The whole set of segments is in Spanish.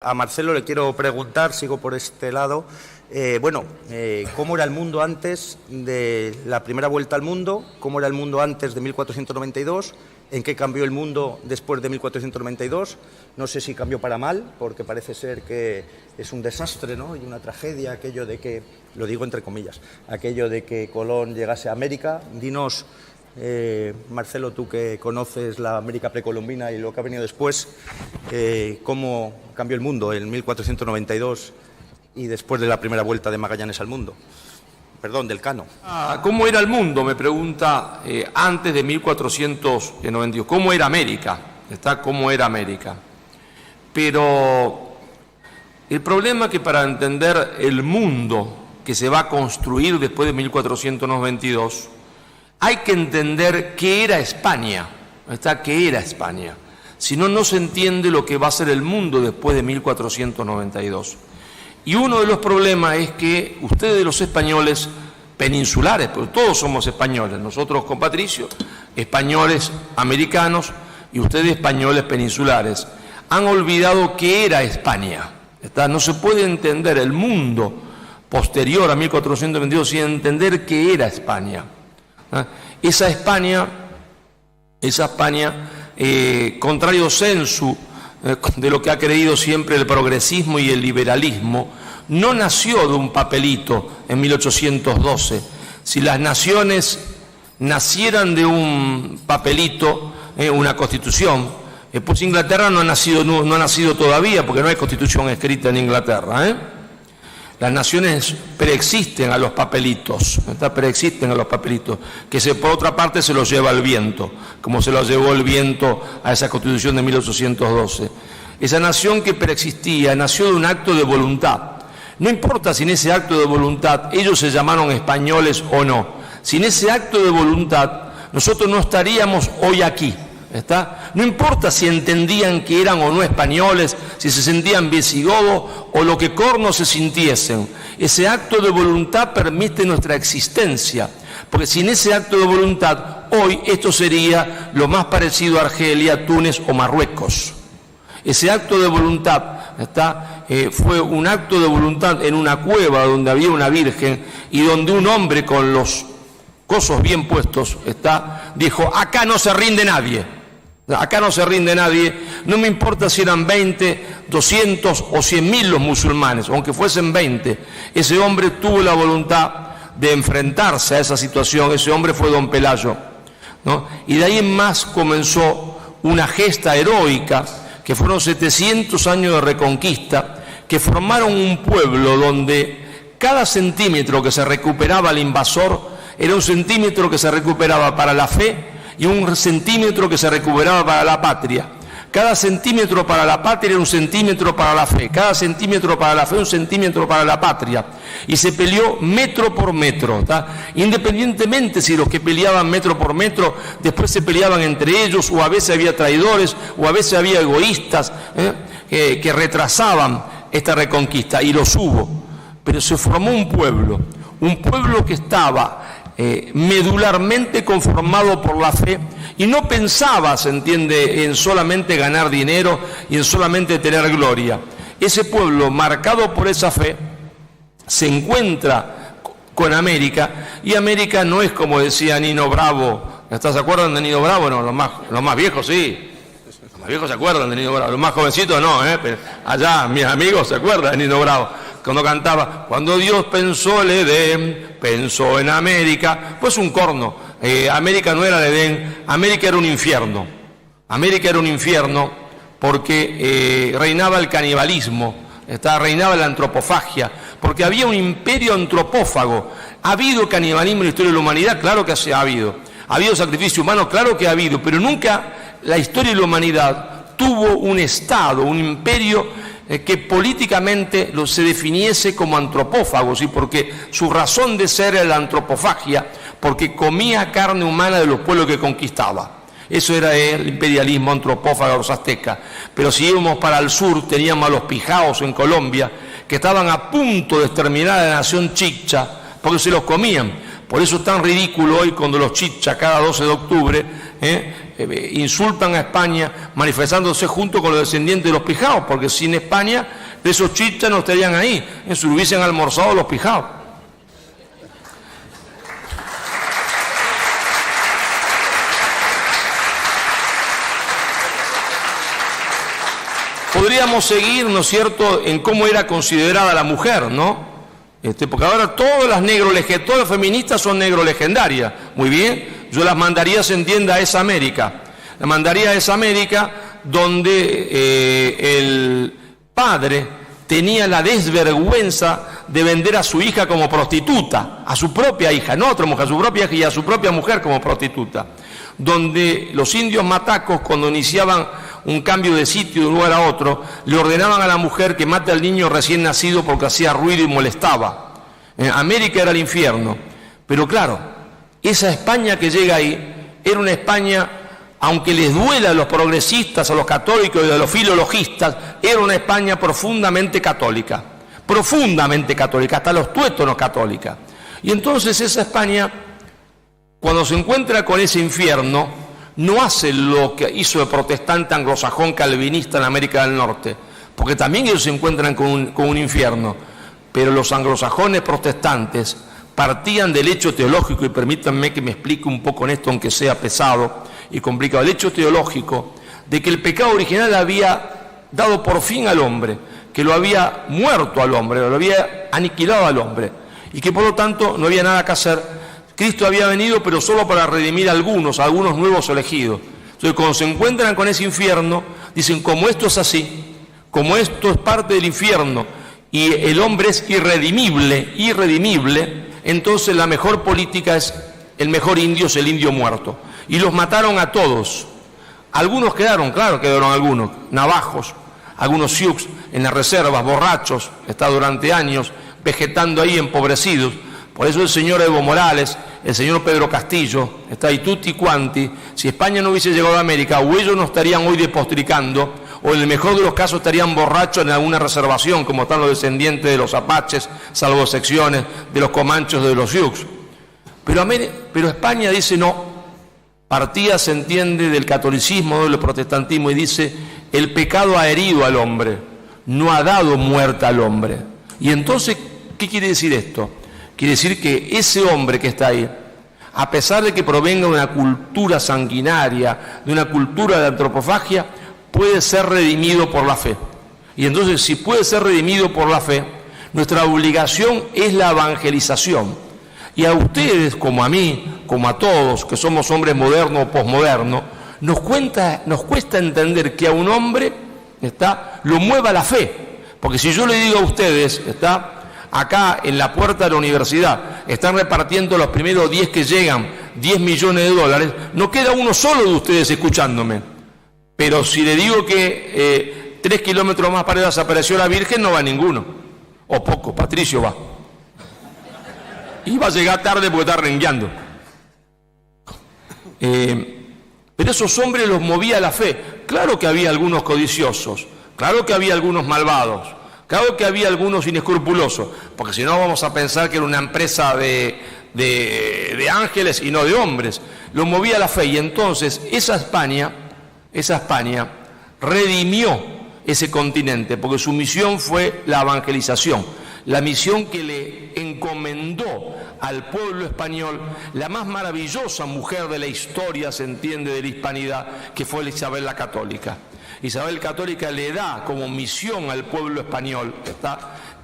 A Marcelo le quiero preguntar, sigo por este lado, ¿cómo era el mundo antes de la primera vuelta al mundo? ¿Cómo era el mundo antes de 1492? ¿En qué cambió el mundo después de 1492? No sé si cambió para mal, porque parece ser que es un desastre, ¿no? Y una tragedia aquello de que, lo digo entre comillas, aquello de que Colón llegase a América. Dinos, Marcelo, tú que conoces la América precolombina y lo que ha venido después, ¿cómo cambió el mundo en 1492 y después de la primera vuelta de Magallanes al mundo? Perdón, del Cano. ¿Cómo era el mundo? Me pregunta antes de 1492. ¿Cómo era América? ¿Cómo era América? Pero el problema es que para entender el mundo que se va a construir después de 1492, hay que entender qué era España. ¿Qué era España? Si no, no se entiende lo que va a ser el mundo después de 1492. Y uno de los problemas es que ustedes, los españoles peninsulares, porque todos somos españoles, nosotros con Patricio, españoles americanos y ustedes españoles peninsulares, han olvidado qué era España. No se puede entender el mundo posterior a 1492 sin entender qué era España. Esa España, contrario sensu de lo que ha creído siempre el progresismo y el liberalismo, no nació de un papelito en 1812. Si las naciones nacieran de un papelito, una constitución, pues Inglaterra no ha nacido todavía, porque no hay constitución escrita en Inglaterra. Las naciones preexisten a los papelitos, preexisten a los papelitos, que por otra parte se los lleva el viento, como se los llevó el viento a esa constitución de 1812. Esa nación que preexistía nació de un acto de voluntad. No importa si en ese acto de voluntad ellos se llamaron españoles o no. Sin ese acto de voluntad nosotros no estaríamos hoy aquí. No importa si entendían que eran o no españoles, si se sentían visigodos o lo que corno se sintiesen. Ese acto de voluntad permite nuestra existencia, porque sin ese acto de voluntad, hoy esto sería lo más parecido a Argelia, Túnez o Marruecos. Ese acto de voluntad fue un acto de voluntad en una cueva donde había una virgen y donde un hombre con los cosos bien puestos dijo: acá no se rinde nadie. Acá no se rinde nadie, no me importa si eran 20, 200 o 100.000 los musulmanes, aunque fuesen 20. Ese hombre tuvo la voluntad de enfrentarse a esa situación, ese hombre fue don Pelayo, ¿no? Y de ahí en más comenzó una gesta heroica, que fueron 700 años de reconquista, que formaron un pueblo donde cada centímetro que se recuperaba al invasor era un centímetro que se recuperaba para la fe, y un centímetro que se recuperaba para la patria. Cada centímetro para la patria era un centímetro para la fe, cada centímetro para la fe un centímetro para la patria. Y se peleó metro por metro, independientemente si los que peleaban metro por metro después se peleaban entre ellos, o a veces había traidores, o a veces había egoístas que retrasaban esta reconquista, y los hubo. Pero se formó un pueblo que estaba medularmente conformado por la fe, y no pensaba, se entiende, en solamente ganar dinero y en solamente tener gloria. Ese pueblo, marcado por esa fe, se encuentra con América, y América no es como decía Nino Bravo. ¿Se acuerdan de Nino Bravo? No, los más viejos sí. Los más viejos se acuerdan de Nino Bravo, los más jovencitos no, pero allá mis amigos se acuerdan de Nino Bravo, cuando cantaba: cuando Dios pensó el Edén, pensó en América. Pues un corno. América no era el Edén, América era un infierno. América era un infierno porque reinaba el canibalismo, reinaba la antropofagia, porque había un imperio antropófago. ¿Ha habido canibalismo en la historia de la humanidad? Claro que ha habido. ¿Ha habido sacrificio humano? Claro que ha habido, pero nunca la historia de la humanidad tuvo un Estado, un imperio que políticamente se definiese como antropófago, ¿sí? Porque su razón de ser era la antropofagia, porque comía carne humana de los pueblos que conquistaba. Eso era el imperialismo antropófago de los aztecas. Pero si íbamos para el sur, teníamos a los pijaos en Colombia, que estaban a punto de exterminar a la nación chicha, porque se los comían. Por eso es tan ridículo hoy cuando los chichas, cada 12 de octubre, insultan a España manifestándose junto con los descendientes de los pijaos, porque sin España esos chichas no estarían ahí, se hubiesen almorzado los pijaos. Podríamos seguir, ¿no es cierto?, en cómo era considerada la mujer, ¿no? Porque ahora todas las feministas son negro legendarias. Muy bien, yo las mandaría, se entienda, a esa América. Las mandaría a esa América donde el padre tenía la desvergüenza de vender a su hija como prostituta, a su propia hija, no a otra mujer, a su propia hija y a su propia mujer como prostituta. Donde los indios matacos, cuando iniciaban un cambio de sitio de un lugar a otro, le ordenaban a la mujer que mate al niño recién nacido porque hacía ruido y molestaba. América era el infierno. Pero claro, esa España que llega ahí era una España, aunque les duela a los progresistas, a los católicos y a los filologistas, era una España profundamente católica, hasta los tuétanos católica. Y entonces esa España, cuando se encuentra con ese infierno, no hace lo que hizo el protestante anglosajón calvinista en América del Norte, porque también ellos se encuentran con un infierno, pero los anglosajones protestantes partían del hecho teológico, y permítanme que me explique un poco en esto, aunque sea pesado y complicado, el hecho teológico de que el pecado original había dado por fin al hombre, que lo había muerto al hombre, lo había aniquilado al hombre, y que por lo tanto no había nada que hacer. Cristo había venido, pero solo para redimir a algunos nuevos elegidos. Entonces, cuando se encuentran con ese infierno, dicen, como esto es así, como esto es parte del infierno, y el hombre es irredimible, entonces la mejor política es, el mejor indio es el indio muerto. Y los mataron a todos. Algunos quedaron, claro, quedaron algunos, navajos, algunos sioux en las reservas, borrachos, está durante años, vegetando ahí empobrecidos. Por eso el señor Evo Morales, el señor Pedro Castillo, está ahí tutti quanti. Si España no hubiese llegado a América, o ellos no estarían hoy despotricando, o en el mejor de los casos estarían borrachos en alguna reservación, como están los descendientes de los apaches, salvo secciones de los comanchos de los sioux. Pero España dice no. Partía, se entiende, del catolicismo, del protestantismo, y dice, el pecado ha herido al hombre, no ha dado muerte al hombre. Y entonces, ¿qué quiere decir esto? Quiere decir que ese hombre que está ahí, a pesar de que provenga de una cultura sanguinaria, de una cultura de antropofagia, puede ser redimido por la fe. Y entonces, si puede ser redimido por la fe, nuestra obligación es la evangelización. Y a ustedes, como a mí, como a todos, que somos hombres modernos o posmodernos, nos cuesta entender que a un hombre lo mueva la fe. Porque si yo le digo a ustedes, acá en la puerta de la universidad están repartiendo los primeros 10 que llegan, $10 millones, no queda uno solo de ustedes escuchándome. Pero si le digo que 3 kilómetros más para allá desapareció la Virgen, no va ninguno. O poco, Patricio va. Y va a llegar tarde porque está rengueando. Pero esos hombres los movía la fe. Claro que había algunos codiciosos, claro que había algunos malvados, claro que había algunos inescrupulosos, porque si no vamos a pensar que era una empresa de ángeles y no de hombres. Los movía la fe, y entonces esa España redimió ese continente, porque su misión fue la evangelización, la misión que le encomendó al pueblo español la más maravillosa mujer de la historia, se entiende, de la hispanidad, que fue Isabel la Católica. Isabel Católica le da como misión al pueblo español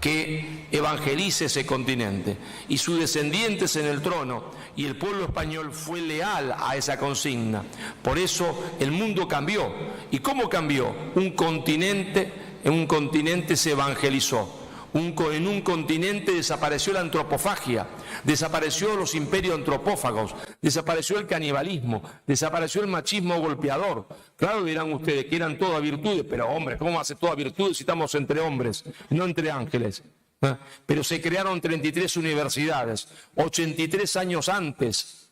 que evangelice ese continente, y sus descendientes en el trono, y el pueblo español fue leal a esa consigna. Por eso el mundo cambió. ¿Y cómo cambió? En un continente se evangelizó. En un continente desapareció la antropofagia, desapareció los imperios antropófagos, desapareció el canibalismo, desapareció el machismo golpeador. Claro, dirán ustedes que eran todas virtudes, pero hombre, ¿cómo hace todas virtudes si estamos entre hombres, no entre ángeles? Pero se crearon 33 universidades, 83 años antes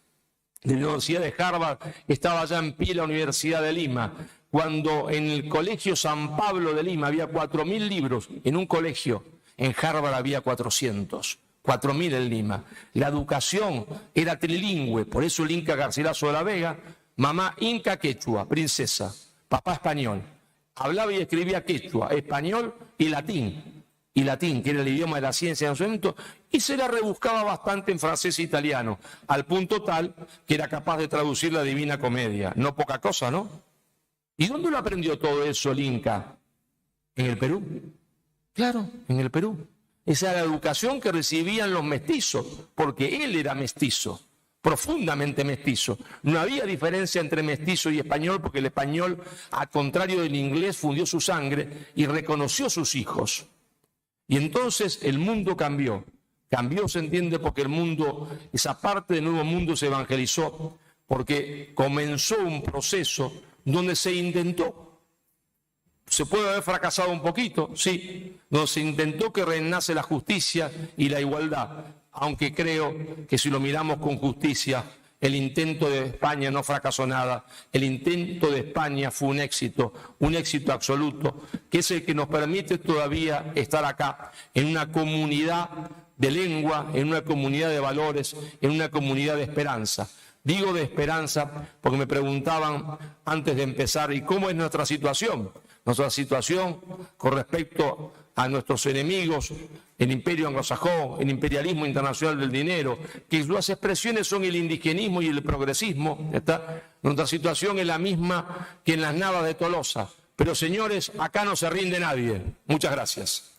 de la Universidad de Harvard estaba ya en pie la Universidad de Lima. Cuando en el Colegio San Pablo de Lima había 4.000 libros en un colegio, en Harvard había 400, 4.000 en Lima. La educación era trilingüe, por eso el Inca Garcilaso de la Vega Mamá inca quechua, princesa. Papá español. Hablaba y escribía quechua, español y latín, que era el idioma de la ciencia en su momento, y se la rebuscaba bastante en francés e italiano, al punto tal que era capaz de traducir la Divina Comedia. No poca cosa, ¿no? ¿Y dónde lo aprendió todo eso el Inca? ¿En el Perú? Claro, en el Perú. Esa era la educación que recibían los mestizos, porque él era mestizo, profundamente mestizo. No había diferencia entre mestizo y español, porque el español, al contrario del inglés, fundió su sangre y reconoció sus hijos. Y entonces el mundo cambió. Cambió, se entiende, porque el mundo, esa parte del nuevo mundo se evangelizó, porque comenzó un proceso donde se intentó. Se puede haber fracasado un poquito, sí, donde se intentó que reinase la justicia y la igualdad, aunque creo que si lo miramos con justicia, el intento de España no fracasó nada, el intento de España fue un éxito absoluto, que es el que nos permite todavía estar acá, en una comunidad de lengua, en una comunidad de valores, en una comunidad de esperanza. Digo de esperanza porque me preguntaban antes de empezar, ¿y cómo es nuestra situación? Nuestra situación con respecto a nuestros enemigos, el imperio anglosajón, el imperialismo internacional del dinero, que las expresiones son el indigenismo y el progresismo. Nuestra situación es la misma que en las navas de Tolosa. Pero señores, acá no se rinde nadie. Muchas gracias.